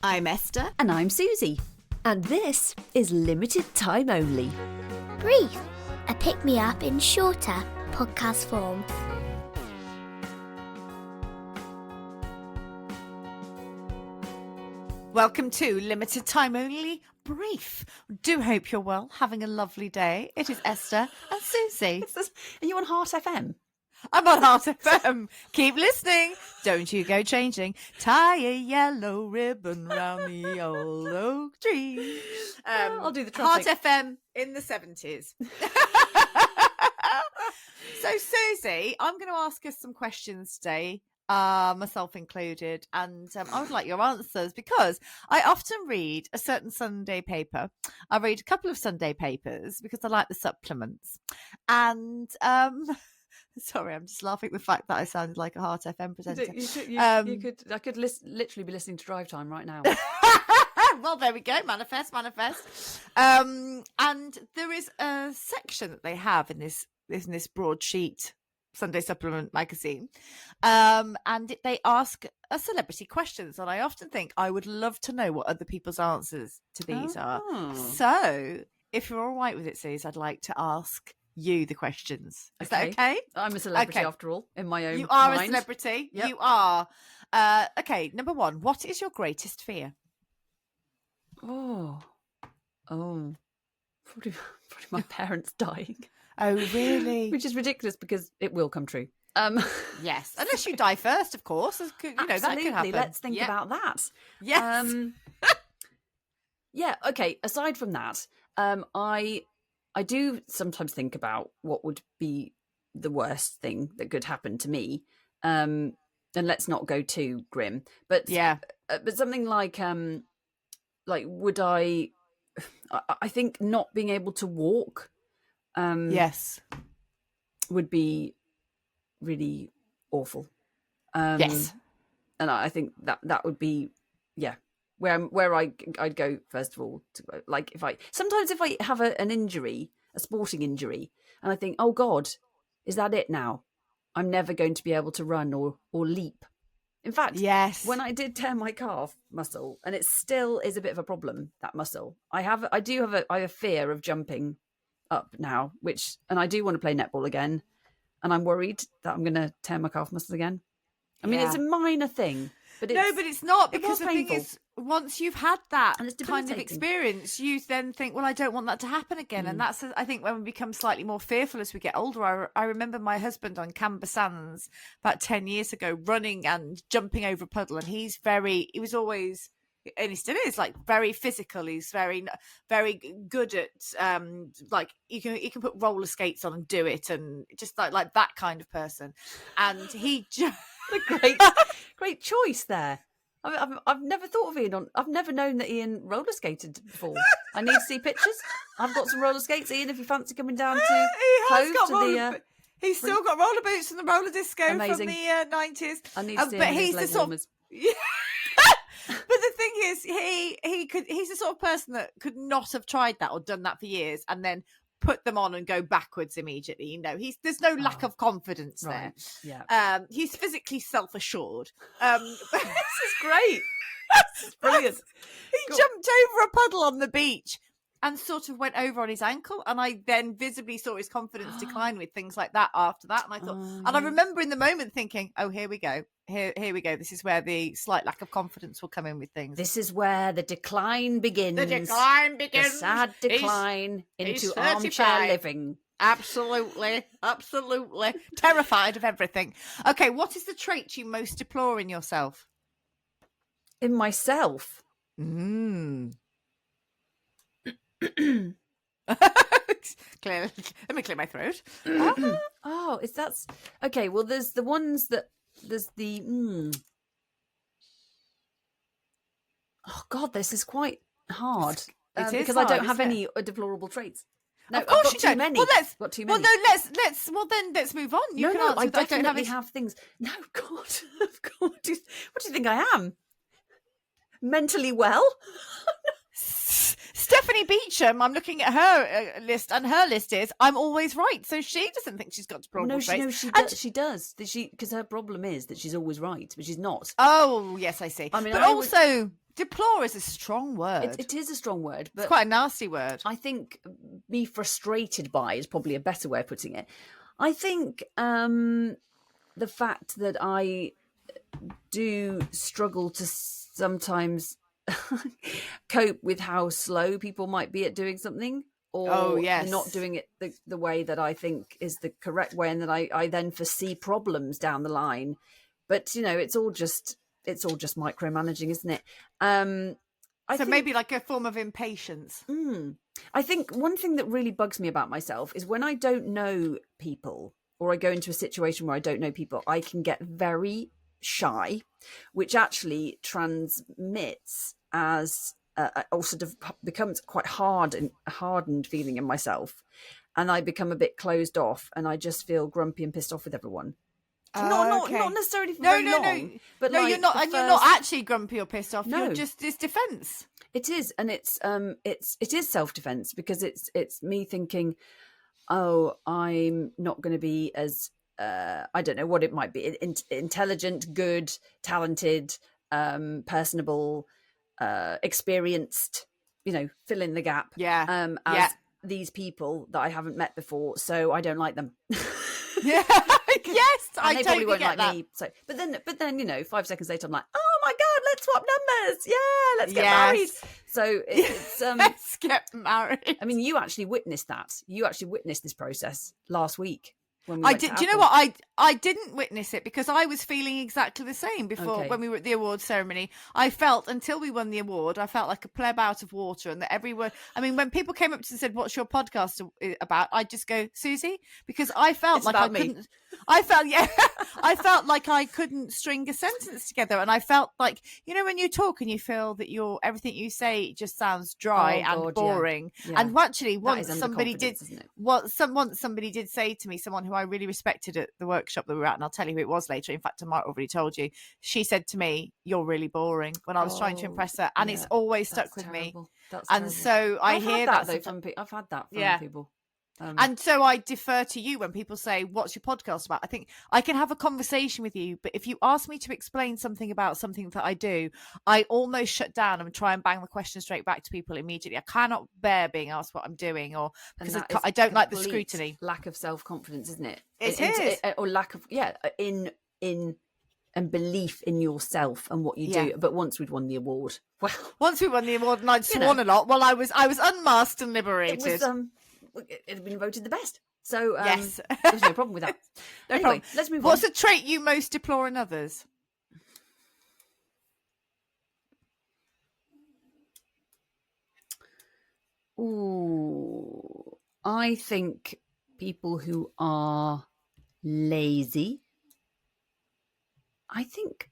I'm Esther. And I'm Susie. And this is Limited Time Only. Brief, a pick-me-up in shorter podcast form. Welcome to Limited Time Only Brief. Do hope you're well, having a lovely day. It is Esther and Susie. Are you on Heart FM? I'm on Heart FM. Keep listening. Don't you go changing. Tie a yellow ribbon round the old oak tree. I'll do the traffic. Heart FM in the 70s. So, Susie, I'm going to ask us some questions today, myself included, and I would like your answers because I often read a certain Sunday paper. I read a couple of Sunday papers because I like the supplements. And sorry, I'm just laughing at the fact that I sounded like a Heart FM presenter. I could literally be listening to Drive Time right now. Well, there we go. Manifest. And there is a section that they have in this broadsheet Sunday supplement magazine, and they ask celebrity questions, and I often think I would love to know what other people's answers to these are. So, if you're all right with it, Suze, I'd like to ask you the questions. Is that okay? I'm a celebrity after all, in my own You are mind. a celebrity. Yep. You are. Okay, number one, what is your greatest fear? Probably my parents dying. Oh, really? Which is ridiculous because it will come true. Yes, unless you die first, of course. That could happen. Let's think about that. Yes. Yeah. Okay. Aside from that, I do sometimes think about what would be the worst thing that could happen to me. And let's not go too grim. But yeah. But something like would I think not being able to walk. Yes. Would be really awful. Yes. And I think that would be, where I'd go first of all. If I have an injury, a sporting injury, and I think, oh God, is that it now? I'm never going to be able to run or leap. In fact, yes. When I did tear my calf muscle, and it still is a bit of a problem, that muscle, I have a fear of jumping up now, and I do want to play netball again, and I'm worried that I'm going to tear my calf muscle again. I mean, it's a minor thing, but it's not, because the thing is, once you've had that kind of experience, you then think, well, I don't want that to happen again. And that's, I think, when we become slightly more fearful as we get older. I remember my husband on Canberra Sands about 10 years ago running and jumping over a puddle, and he was always, and he still is, like, very physical. He's very, very good at you can put roller skates on and do it, and just like that kind of person. And he just a great choice there. I've never thought of Ian on. I've never known that Ian roller skated before. I need to see pictures. I've got some roller skates, Ian. If you fancy coming down to he's still got roller boots and the roller disco Amazing. From the 90s. I need to see but him he's in his the leg sort of, warmers. But the thing is, he's the sort of person that could not have tried that or done that for years and then put them on and go backwards immediately. You know, there's no lack of confidence there. Yeah. He's physically self-assured. This is great. This is brilliant. He jumped over a puddle on the beach and sort of went over on his ankle, and I then visibly saw his confidence decline with things like that after that. And I thought, and I remember in the moment thinking, oh, here we go. Here we go. This is where the slight lack of confidence will come in with things. This is where the decline begins. The decline begins. The sad decline into armchair living. Absolutely. Terrified of everything. Okay, what is the trait you most deplore in yourself? In myself? Let me clear my throat. Is that's okay. Well, there's the ones that there's the. Oh God, this is quite hard. It is because hard, I don't have isn't any deplorable traits. No, of course I've got you too don't. many. Well, got too many. Well, no, let's move on. You can answer. I definitely don't have things. No, God, what do you think I am? Mentally well? Stephanie Beecham, I'm looking at her list, and her list is I'm always right. So she doesn't think she's got deplorable traits. She does. Because her problem is that she's always right, but she's not. Oh, yes, I see. I mean, but also, Deplore is a strong word. It is a strong word, but it's quite a nasty word. I think be frustrated by is probably a better way of putting it. I think the fact that I do struggle to sometimes cope with how slow people might be at doing something, or not doing it the way that I think is the correct way, and that I then foresee problems down the line. But it's all just micromanaging, isn't it? I think, maybe like a form of impatience. I think one thing that really bugs me about myself is when I don't know people, or I go into a situation where I don't know people, I can get very shy, which actually transmits as or sort of becomes quite hardened feeling in myself, and I become a bit closed off, and I just feel grumpy and pissed off with everyone. Not necessarily for very long. But no, you're not, and you're not actually it's defense. It is, and it is self-defense, because it's me thinking, oh, I'm not going to be as I don't know what it might be, intelligent, good, talented, personable, experienced, fill in the gap. As these people that I haven't met before, so I don't like them. Yeah. Yes, and they probably won't like me. So, but then 5 seconds later, I'm like, oh my god, let's swap numbers. Yeah, let's get married. So it's let's get married. I mean, you actually witnessed that. You actually witnessed this process last week. When we I went did. to Do you know Apple. what? I didn't witness it because I was feeling exactly the same before when we were at the awards ceremony. I felt until we won the award, I felt like a pleb out of water, and that everyone. I mean, when people came up to and said, "What's your podcast about?" I'd just go, "Susie," because I felt like I couldn't. I felt like I couldn't string a sentence together, and I felt like when you talk and you feel that everything you say just sounds dry and boring. Yeah. And actually, once somebody did say to me, someone who I really respected at the workshop that we were at, and I'll tell you who it was later. In fact, I might have already told you. She said to me, "You're really boring," when I was trying to impress her, and it's always stuck with me. And so I hear that though from people. I've had that from people. And so I defer to you when people say, "What's your podcast about?" I think I can have a conversation with you, but if you ask me to explain something about something that I do, I almost shut down and try and bang the question straight back to people immediately. I cannot bear being asked what I'm doing, or because I don't like the scrutiny. Lack of self-confidence, isn't it? It is, or lack of in and belief in yourself and what you do. But once we'd won the award, and I'd sworn a lot. Well, I was unmasked and liberated. It had been voted the best. So yes, there's no problem with that. Anyway, let's move on. What's a trait you most deplore in others? Ooh, I think people who are lazy. I think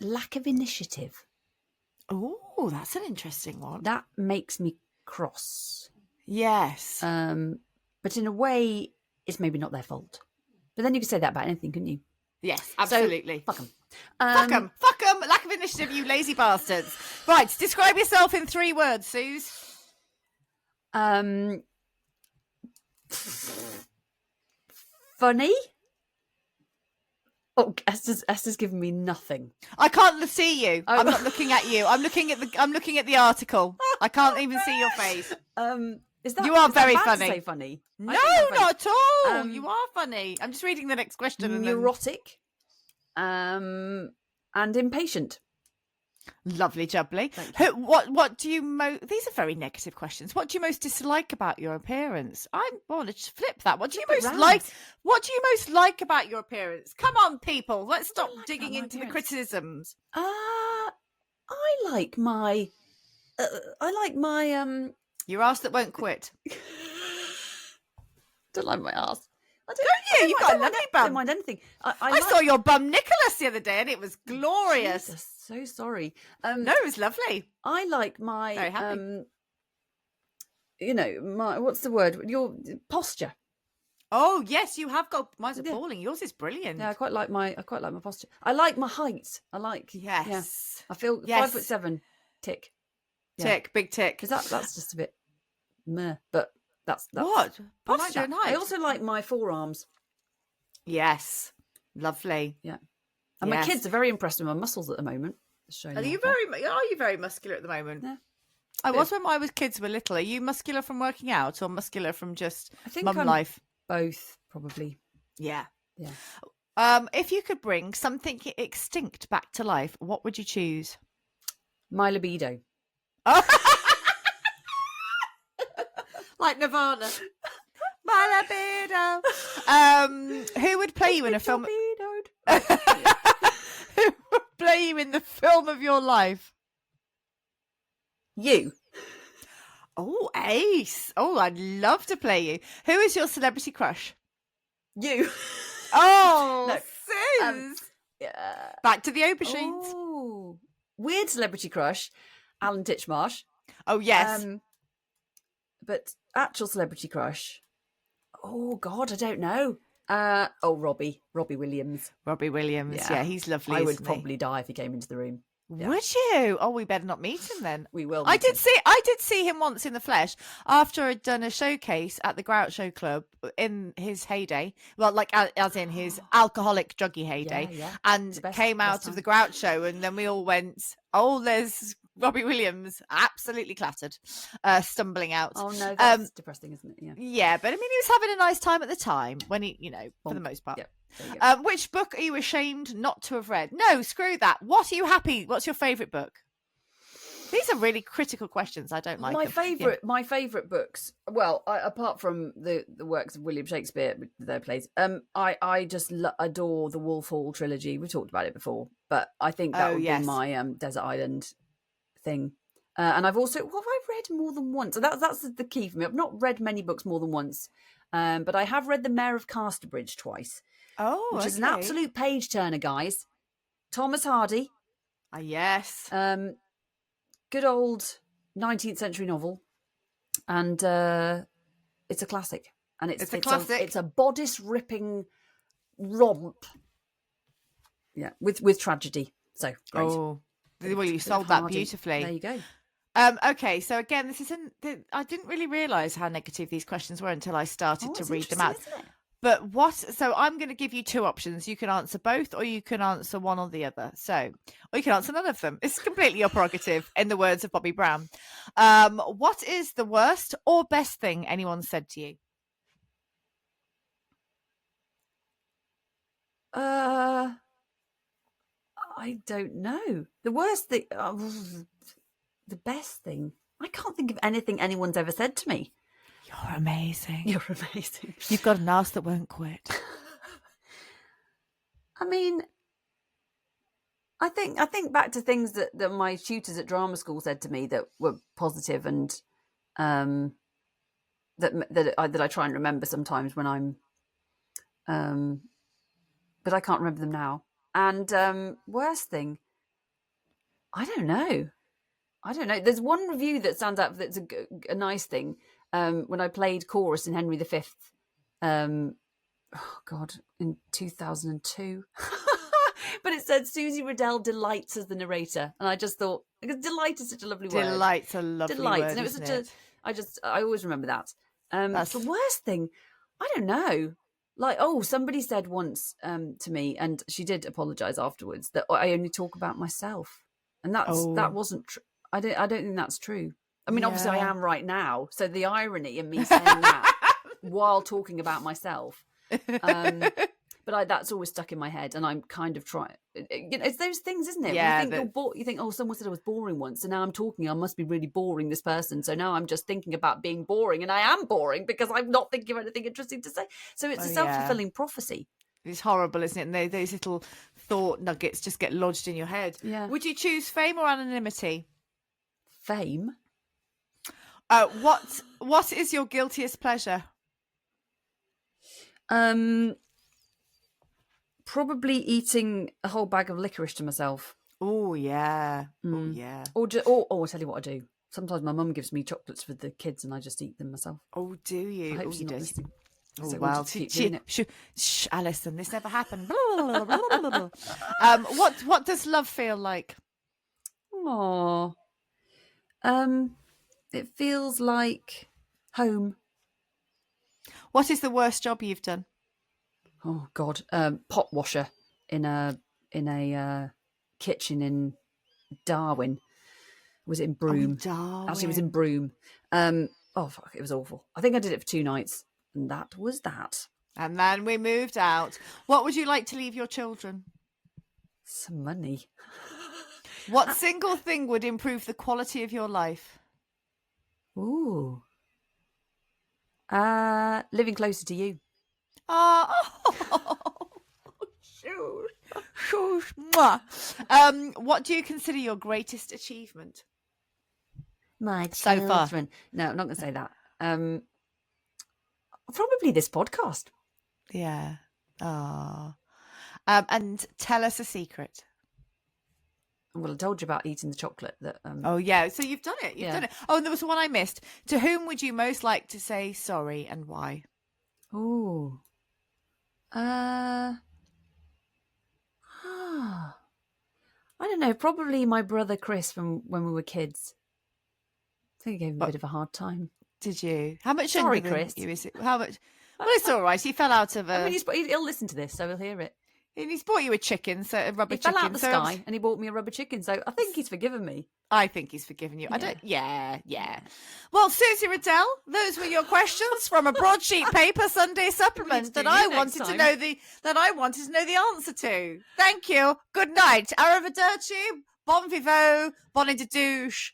lack of initiative. Oh, that's an interesting one. That makes me cross. Yes. But in a way, it's maybe not their fault. But then you could say that about anything, couldn't you? Yes, absolutely. So, fuck them. Fuck them. Fuck them. Lack of initiative, you lazy bastards. Right, describe yourself in 3 words, Suze. Funny. Oh, Esther's given me nothing. I can't see you. I'm not looking at you. I'm looking at the article. I can't even see your face. You are very funny. To say funny? No, not at all. You are funny. I'm just reading the next question. Neurotic, and impatient. Lovely, jubbly. What do you These are very negative questions. What do you most dislike about your appearance? I want to flip that. What do you most like? What do you most like about your appearance? Come on, people. Let's stop digging into the criticisms. I like my. Your ass that won't quit. Don't like my ass. Don't you? You've got a lovely bum. I don't mind anything. I saw your bum Nicholas the other day and it was glorious. Jesus, so sorry. No, it was lovely. I like my very happy. my what's the word? Your posture. Oh yes, you have got. Mine's appalling. Yours is brilliant. Yeah, I quite like my posture. I like my height. Yes. Yeah. I feel 5'7". Tick. Tick, big tick. Because that's just a bit meh. But that's what posture and height. I also like my forearms. Yes, lovely. Yeah, and my kids are very impressed with my muscles at the moment. Are you very muscular at the moment? Yeah. I was when my kids were little. Are you muscular from working out or muscular from just mum life? Both, probably. Yeah. Yeah. If you could bring something extinct back to life, what would you choose? My libido. Like Nirvana. My libido. Who would play you in a film? Who would play you in the film of your life? You. Oh, ace. Oh, I'd love to play you. Who is your celebrity crush? You. Oh, No, Suze. Yeah. Back to the aubergines. Oh, weird celebrity crush, Alan Titchmarsh. Oh, yes. But actual celebrity crush. Oh God, I don't know. Robbie Williams. Robbie Williams. Yeah, he's lovely. I would probably die if he came into the room. Yeah. Would you? Oh, we better not meet him then. We will. I did see him once in the flesh after I'd done a showcase at the Grout Show Club in his heyday. Well, like as in his alcoholic druggy heyday, and came out of the Grout Show, and then we all went, "Oh, there's Robbie Williams, absolutely clattered, stumbling out." Oh no, that's depressing, isn't it? Yeah. Yeah, but I mean, he was having a nice time at the time when he, for the most part. Yeah. Which book are you ashamed not to have read? No, screw that. What are you happy? What's your favourite book? These are really critical questions. I don't like my favourite books. Well, apart from the works of William Shakespeare, their plays, I just adore the Wolf Hall trilogy. We talked about it before, but I think that would be my Desert Island thing. And I've read more than once. So that's the key for me. I've not read many books more than once, but I have read The Mayor of Casterbridge twice. Oh, which is an absolute page turner, guys. Thomas Hardy. Yes. Good old 19th century novel, and it's a classic. And it's a classic. It's a bodice ripping romp. Yeah, with tragedy. So great. Oh, well, you sold that beautifully. There you go. Okay, so again, this isn't. I didn't really realise how negative these questions were until I started to read them out. But so I'm going to give you two options. You can answer both, or you can answer one or the other. Or you can answer none of them. It's completely your prerogative, in the words of Bobby Brown. What is the worst or best thing anyone said to you? I don't know. The worst thing, the best thing. I can't think of anything anyone's ever said to me. You're amazing. You're amazing. You've got an ass that won't quit. I mean, I think back to things that my tutors at drama school said to me that were positive, and that I try and remember sometimes when I'm, but I can't remember them now. And worst thing, I don't know. There's one review that stands out that's a nice thing. When I played chorus in Henry V, in 2002. But it said Susie Riddell delights as the narrator, and I just thought, because delight is such a lovely word. Delight's a lovely word, and it was such I always remember that. That's the worst thing. I don't know. Like, somebody said once to me, and she did apologise afterwards, that I only talk about myself, and that wasn't true. I don't think that's true. I mean, obviously I am right now. So the irony in me saying that while talking about myself, but that's always stuck in my head, and I'm kind of trying. It's those things, isn't it? Yeah. You think, someone said I was boring once, so now I'm talking. I must be really boring this person. So now I'm just thinking about being boring, and I am boring because I'm not thinking of anything interesting to say. So it's a self-fulfilling prophecy. It's horrible, isn't it? And those little thought nuggets just get lodged in your head. Yeah. Would you choose fame or anonymity? Fame. What is your guiltiest pleasure? Probably eating a whole bag of licorice to myself. Oh yeah. Oh yeah. Or I'll tell you what I do. Sometimes my mum gives me chocolates for the kids, and I just eat them myself. Oh, do you? I hope she's not listening. Oh, well, shh, Alison, this never happened. What does love feel like? Oh, it feels like home. What is the worst job you've done? Oh God, pot washer in a kitchen in Darwin. Was it in Broome? Darwin. Actually, it was in Broome. Oh, fuck, it was awful. I think I did it for 2 nights, and that was that. And then we moved out. What would you like to leave your children? Some money. What single thing would improve the quality of your life? Ooh. Living closer to you. What do you consider your greatest achievement? My So far. children. No, I'm not going to say that. Probably this podcast. Yeah. And tell us a secret. Well, I told you about eating the chocolate. That. Oh, yeah. So you've done it. You've Yeah. done it. Oh, and there was one I missed. To whom would you most like to say sorry and why? Ooh. I don't know. Probably my brother Chris from when we were kids. I think I gave him a bit of a hard time. Did you? How much? Sorry, younger than Chris. you is it? How much? Well, it's all right. He fell out of a. I mean, he'll listen to this, so he'll hear it. And he's bought you a chicken, so a rubber He chicken. fell out the so sky and he bought me a rubber chicken, so I think he's forgiven me. I think he's forgiven you. Yeah. Yeah. Well, Susie Riddell, those were your questions from a broadsheet paper Sunday supplement that I wanted to know the answer to. Thank you. Good night. Arrivederci. Bon vivant. Bonne de douche.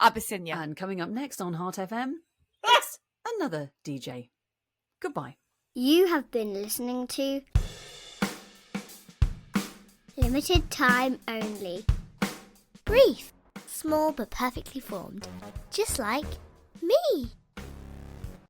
Abyssinia. And coming up next on Heart FM, it's another DJ. Goodbye. You have been listening to Limited Time Only. Brief, small but perfectly formed, just like me.